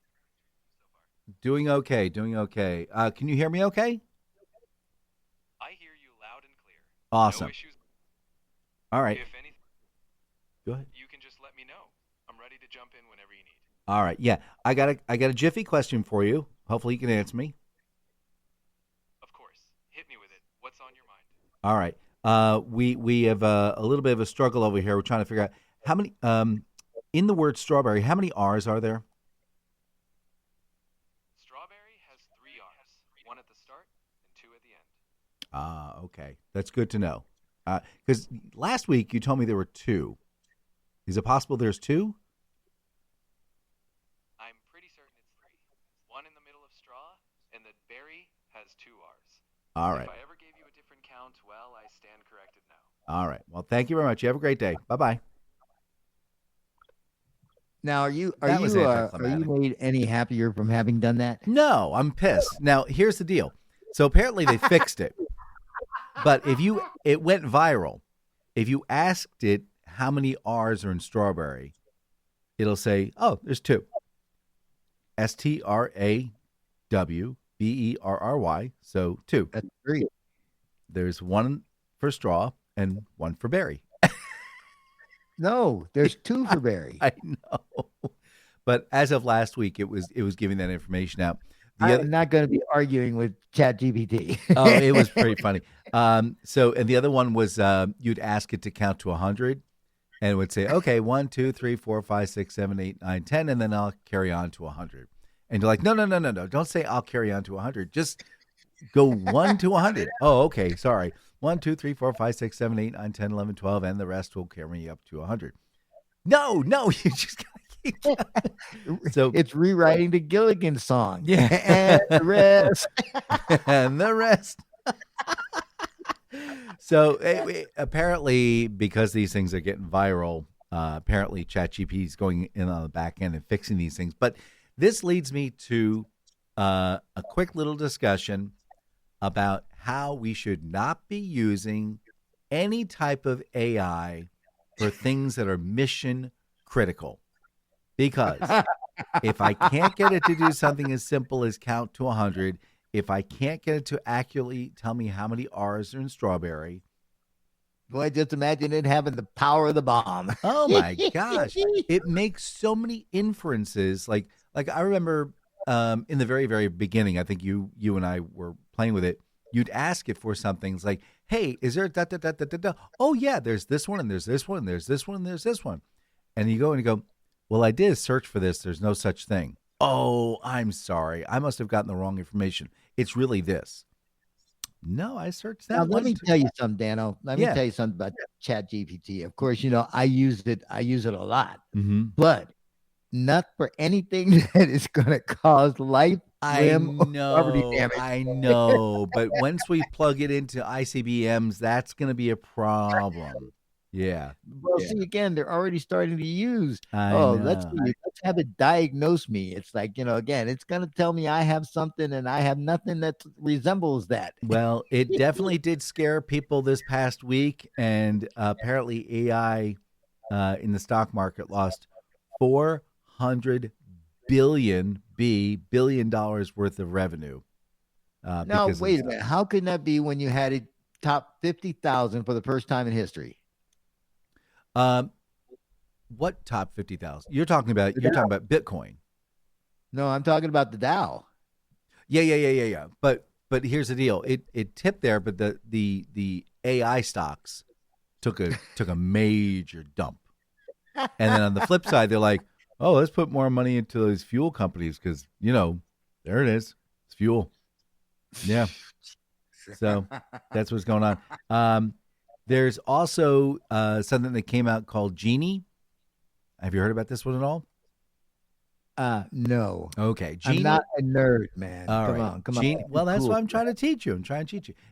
How's everything Doing okay. Can you hear me okay? I hear you loud and clear. Awesome. No issues. All right. If anything, Go ahead. you can just let me know. I'm ready to jump in whenever you need. All right. Yeah, I got a jiffy question for you. Hopefully you can answer me. Of course. Hit me with it. What's on your mind? All right. We have a little bit of a struggle over here. We're trying to figure out how many in the word strawberry, how many R's are there? Strawberry has 3 R's. 1 at the start and 2 at the end. Okay. That's good to know. Because last week you told me there were 2. Is it possible there's 2? I'm pretty certain it's 3. 1 in the middle of straw, and the berry has 2 R's. All right. If I ever gave you a different count, well, I stand corrected now. All right. Well, thank you very much. You have a great day. Bye-bye. Now, are you That was anticlimactic. made any happier from having done that? No, I'm pissed. Now, here's the deal. So apparently they fixed it. But it went viral. If you asked it how many R's are in strawberry, it'll say, oh, there's 2. STRAWBERRY. So 2. That's 3. There's 1 for straw and 1 for berry. No, there's 2 for berry. I know. But as of last week, it was giving that information out. I'm not going to be arguing with ChatGPT. Oh, it was pretty funny. And the other one was you'd ask it to count to 100, and it would say, okay, 1, 2, 3, 4, 5, 6, 7, 8, 9, 10, and then I'll carry on to 100. And you're like, no. Don't say I'll carry on to 100. Just go 1 to 100. Oh, okay. Sorry. 1, 2, 3, 4, 5, 6, 7, 8, 9, 10, 11, 12, and the rest will carry me up to 100. No, you just got to keep going. So it's rewriting the Gilligan song. Yeah. And the rest. And the rest. So apparently, because these things are getting viral, apparently ChatGPT is going in on the back end and fixing these things. But this leads me to a quick little discussion about how we should not be using any type of AI for things that are mission critical. Because if I can't get it to do something as simple as count to 100, if I can't get it to accurately tell me how many R's are in strawberry. Boy, just imagine it having the power of the bomb. Oh my gosh. It makes so many inferences. Like I remember in the very, very beginning, I think you and I were playing with it. You'd ask it for something. It's like, hey, is there da. Oh yeah, there's this one and there's this one and there's this one and there's this one. And you go, well, I did a search for this. There's no such thing. Oh, I'm sorry. I must have gotten the wrong information. It's really this. No, I searched that. Now, let me tell you something, Dano. Let me tell you something about ChatGPT. Of course, I use it a lot, but not for anything that is going to cause life, limb, or property damage. I know. But once we plug it into ICBMs, that's going to be a problem. Yeah. Well, see, again, they're already starting to use. Let's have it diagnose me. It's like, again, it's going to tell me I have something and I have nothing that resembles that. Well, it definitely did scare people this past week. And apparently AI in the stock market lost $400 billion worth of revenue. Now, wait a minute. How can that be when you had it top 50,000 for the first time in history? What top 50,000? You're talking about Bitcoin. No, I'm talking about the Dow. Yeah. But here's the deal. It tipped there, but the AI stocks took a major dump. And then on the flip side, they're like, oh, let's put more money into those fuel companies because, there it is. It's fuel. Yeah. So that's what's going on. There's also something that came out called Genie. Have you heard about this one at all? No. Okay. Genie. I'm not a nerd, man. All come right. on. Well, that's what I'm trying to teach you.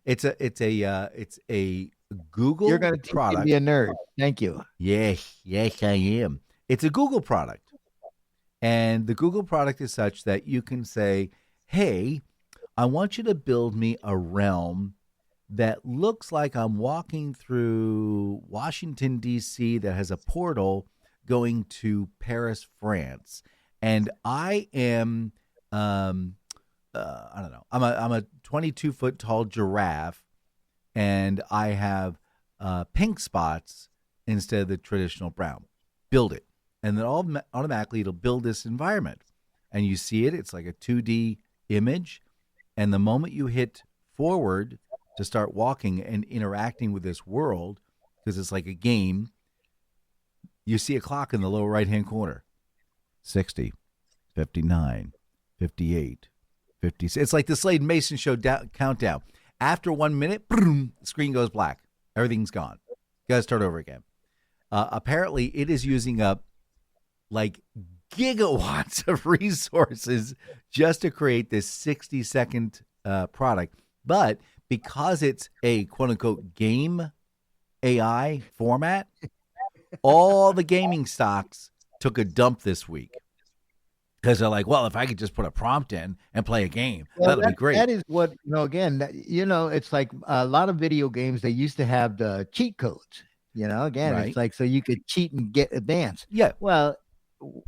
It's a Google You're going to teach me to be a nerd. Thank you. Yes, I am. It's a Google product. And the Google product is such that you can say, hey, I want you to build me a realm that looks like I'm walking through Washington, D.C., that has a portal going to Paris, France. And I am, I don't know, I'm a 22-foot tall giraffe, and I have pink spots instead of the traditional brown. Build it. And then automatically it'll build this environment. And you see it, it's like a 2D image. And the moment you hit forward to start walking and interacting with this world, because it's like a game, you see a clock in the lower right-hand corner. 60, 59, 58, 56. It's like the Slade and Mayson Show countdown. After 1 minute, boom, the screen goes black. Everything's gone. You got to start over again. Apparently, it is using up like gigawatts of resources just to create this 60-second product. But because it's a quote-unquote game AI format, all the gaming stocks took a dump this week. Because they're like, well, if I could just put a prompt in and play a game, that'd be great. That is what, again, it's like a lot of video games, they used to have the cheat codes, again, Right. It's like, so you could cheat and get advance. Yeah. Well,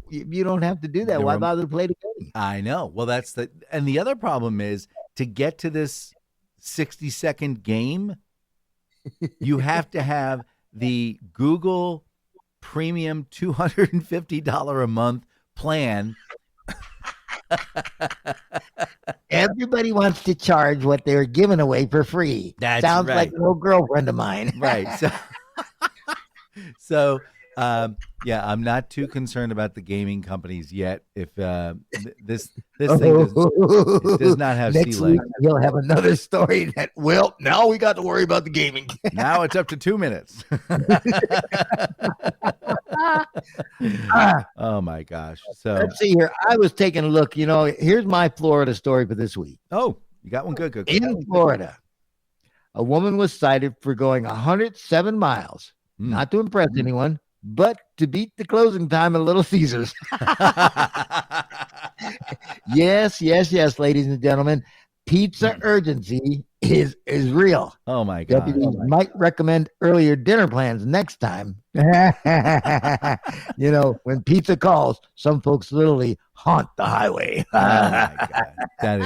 you don't have to do that. Why bother to play the game? I know. Well, and the other problem is to get to this 60-second game, you have to have the Google Premium $250 a month plan. Everybody wants to charge what they're giving away for free. That's Sounds right. like an old girlfriend of mine. Right. So, I'm not too concerned about the gaming companies yet. If this thing does not have Next sea legs. week, you'll have another story that, now we got to worry about the gaming. Now it's up to 2 minutes. Oh my gosh. So let's see here. I was taking a look. Here's my Florida story for this week. Oh, you got one good. In Florida, a woman was cited for going 107 miles, not to impress anyone, but to beat the closing time at Little Caesars. Yes, ladies and gentlemen. Pizza urgency is real. Oh my God. Deputies might recommend earlier dinner plans next time. When pizza calls, some folks literally haunt the highway. Oh my God. That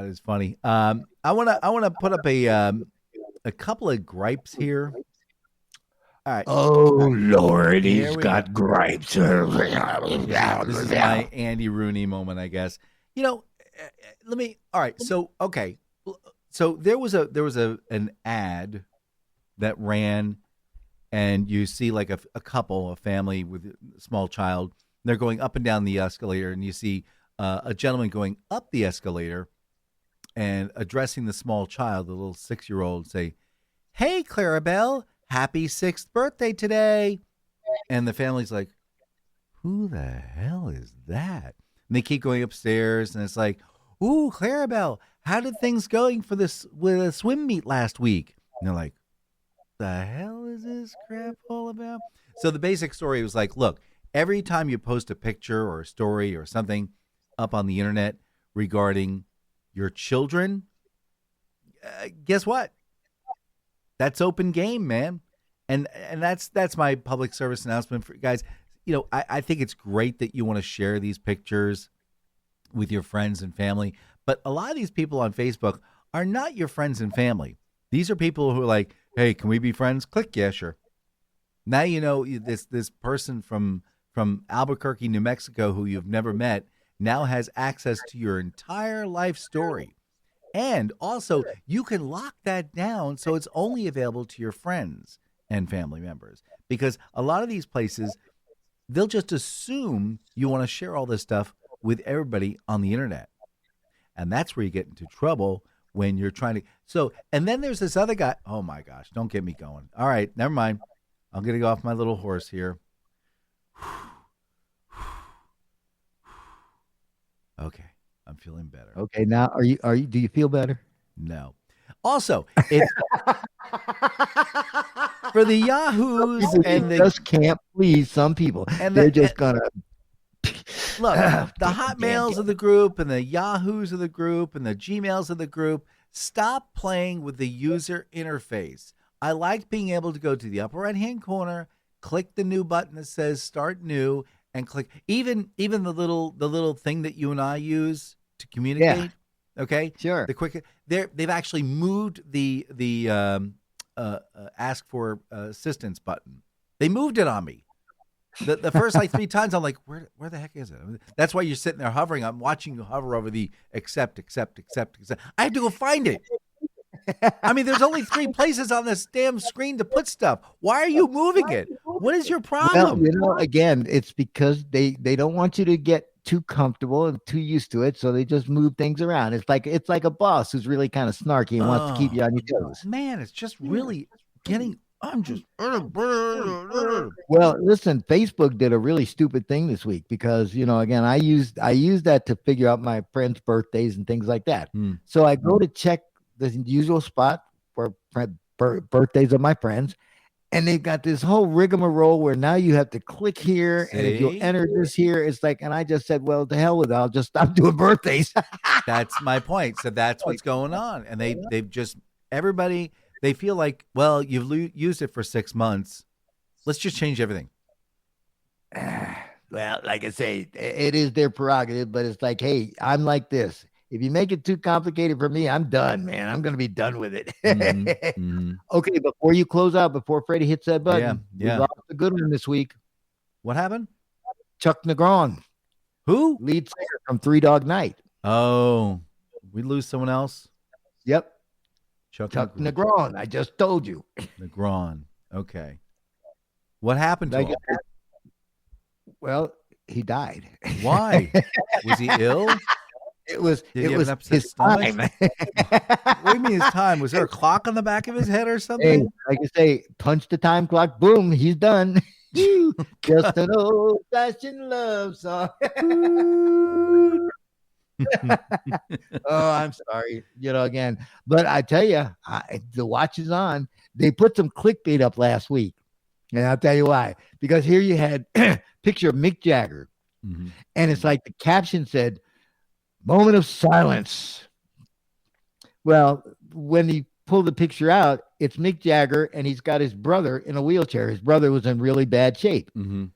is funny. I wanna put up a couple of gripes here. All right. Oh Lord, he's got gripes. This is my Andy Rooney moment, I guess. All right. So, okay. So there was an ad that ran, and you see like a couple, a family with a small child. They're going up and down the escalator, and you see a gentleman going up the escalator and addressing the small child, the little 6-year-old, say, "Hey, Clarabelle, happy 6th birthday today." And the family's like, "Who the hell is that?" And they keep going upstairs, and it's like, "Ooh, Clarabelle, how did things going for this with a swim meet last week?" And they're like, "The hell is this crap all about?" So the basic story was like, look, every time you post a picture or a story or something up on the internet regarding your children, guess what? That's open game, man. And that's my public service announcement for you guys. I think it's great that you want to share these pictures with your friends and family, but a lot of these people on Facebook are not your friends and family. These are people who are like, "Hey, can we be friends?" Click, "Yeah, sure." Now this person from Albuquerque, New Mexico, who you've never met, now has access to your entire life story. And also, you can lock that down so it's only available to your friends and family members. Because a lot of these places, they'll just assume you want to share all this stuff with everybody on the internet. And that's where you get into trouble when you're trying to. So, and then there's this other guy. Oh my gosh, don't get me going. All right, never mind. I'm going to go off my little horse here. Okay, I'm feeling better. Okay, now are you do you feel better? No. Also, it's for the Yahoos and they just can't please some people. And they're just gonna look, the Hotmails of the group and the Yahoos of the group and the Gmails of the group, stop playing with the user interface. I like being able to go to the upper right-hand corner, click the new button that says Start New, and click even the little thing that you and I use to communicate. Yeah. Okay, sure. The quick they've actually moved the ask for assistance button. They moved it on me. The first like 3 times I'm like, where the heck is it? That's why you're sitting there hovering. I'm watching you hover over the accept. I had to go find it. I mean, there's only 3 places on this damn screen to put stuff. Why are you moving it? What is your problem? Well, again, it's because they don't want you to get too comfortable and too used to it, so they just move things around. It's like a boss who's really kind of snarky and wants to keep you on your toes. Man, it's just really getting. I'm just. Well, listen, Facebook did a really stupid thing this week because again, I used that to figure out my friends' birthdays and things like that. So I go to check the usual spot for birthdays of my friends, And they've got this whole rigmarole where now you have to click here, and if you'll See? enter this here, it's like, and I just said, well, to hell with it. I'll just stop doing birthdays. That's my point. So that's what's going on. And they've just, everybody, they feel like, well, you've used it for 6 months. Let's just change everything. Well, like I say, it is their prerogative, but it's like, hey, I'm like this. If you make it too complicated for me, I'm done, man. I'm going to be done with it. Okay, before you close out, before Freddie hits that button, we lost a good one this week. What happened? Chuck Negron. Who? Lead singer from Three Dog Night. Oh, we lose someone else? Yep. Chuck Negron. I just told you. Negron. Okay. What happened to him? Well, he died. Why? Was he ill? It was have his time. What do you mean his time? Was there a clock on the back of his head or something? Hey, like I say, punch the time clock, boom, he's done. Just an old-fashioned love song. Oh, I'm sorry. Again. But I tell you, the watch is on. They put some clickbait up last week. And I'll tell you why. Because here you had picture of Mick Jagger. And it's like the caption said, "Moment of silence." Well, when he pulled the picture out, it's Mick Jagger, and he's got his brother in a wheelchair. His brother was in really bad shape. So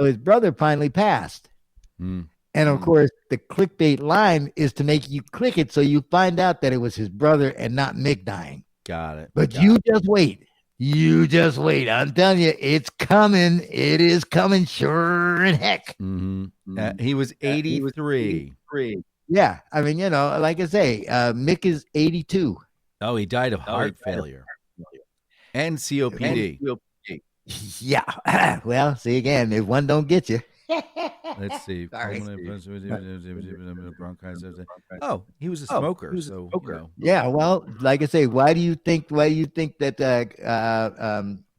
his brother finally passed. And of course, the clickbait line is to make you click it so you find out that it was his brother and not Mick dying. Got it. But you just wait. You just wait. I'm telling you, it's coming. It is coming, sure and heck. He was 83. Yeah. I mean, like I say, Mick is 82. Oh, he died of heart failure and COPD. Yeah. Well, see again, if one don't get you. Let's see. Sorry. Oh, he was a smoker. Yeah. Well, like I say, why do you think that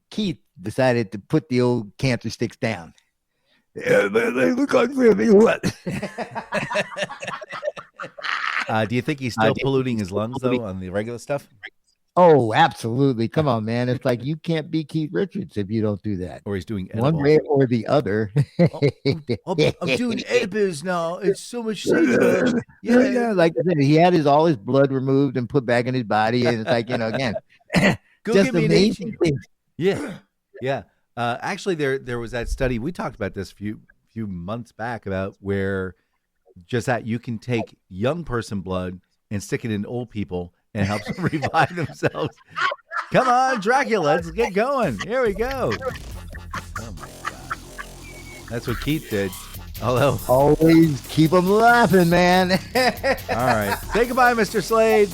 Keith decided to put the old cancer sticks down? Yeah, but they look like what? Do you think he's still polluting his lungs though on the regular stuff? Oh, absolutely. Come on, man. It's like you can't be Keith Richards if you don't do that. Or he's doing one way or the other. I'm doing edibles now. It's so much safer. Yeah. Like I said, he had all his blood removed and put back in his body. And it's like, again, Go just get me amazing things. Yeah. Actually, there was that study. We talked about this few months back about where just that you can take young person blood and stick it in old people and it helps them revive themselves. Come on, Dracula, let's get going. Here we go. Oh my God. That's what Keith did. Although always keep them laughing, man. All right. Say goodbye, Mr. Slade.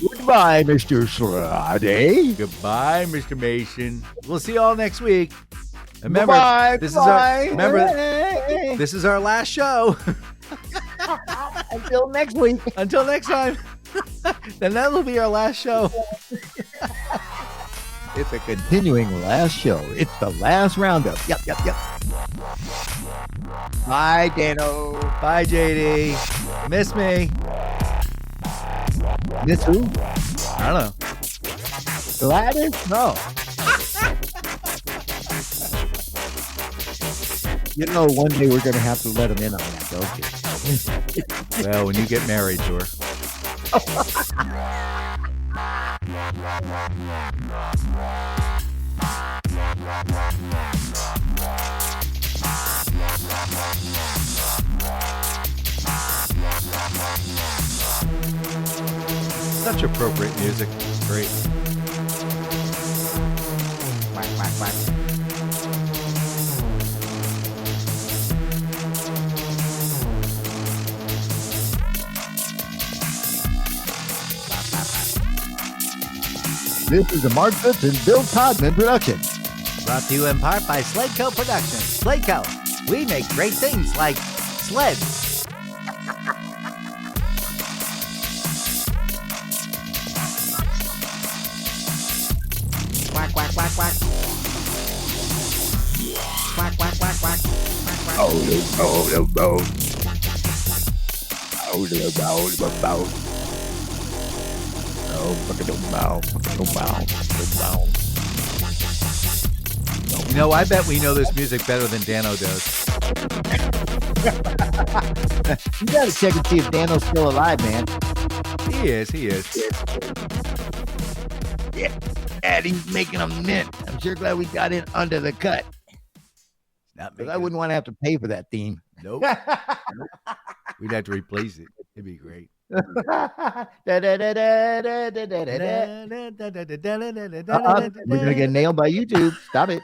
Goodbye, Mr. Slade. Goodbye, Mr. Mason. We'll see you all next week. Remember, this is our last show. Until next week. Until next time. Then that'll be our last show. It's a continuing last show. It's the last roundup. Yep. Bye, Dano. Bye, JD. Miss me. Miss who? I don't know. Gladys? No. One day we're going to have to let him in on that, don't you? Well, when you get married to her. Such appropriate music. Great. Quack, quack, quack. This is a Mark Fitz and Bill Todman production. Brought to you in part by Sladeco Productions. Sladeco, we make great things like sleds. Quack, quack, quack, quack. Quack, quack, quack, quack. Oh, no. You know, I bet we know this music better than Dano does. You got to check and see if Dano's still alive, man. He is. Yeah, and he's making a mint. I'm sure glad we got in under the cut. Because I wouldn't want to have to pay for that theme. Nope. We'd have to replace it. It'd be great. We're gonna get nailed by YouTube. Stop it.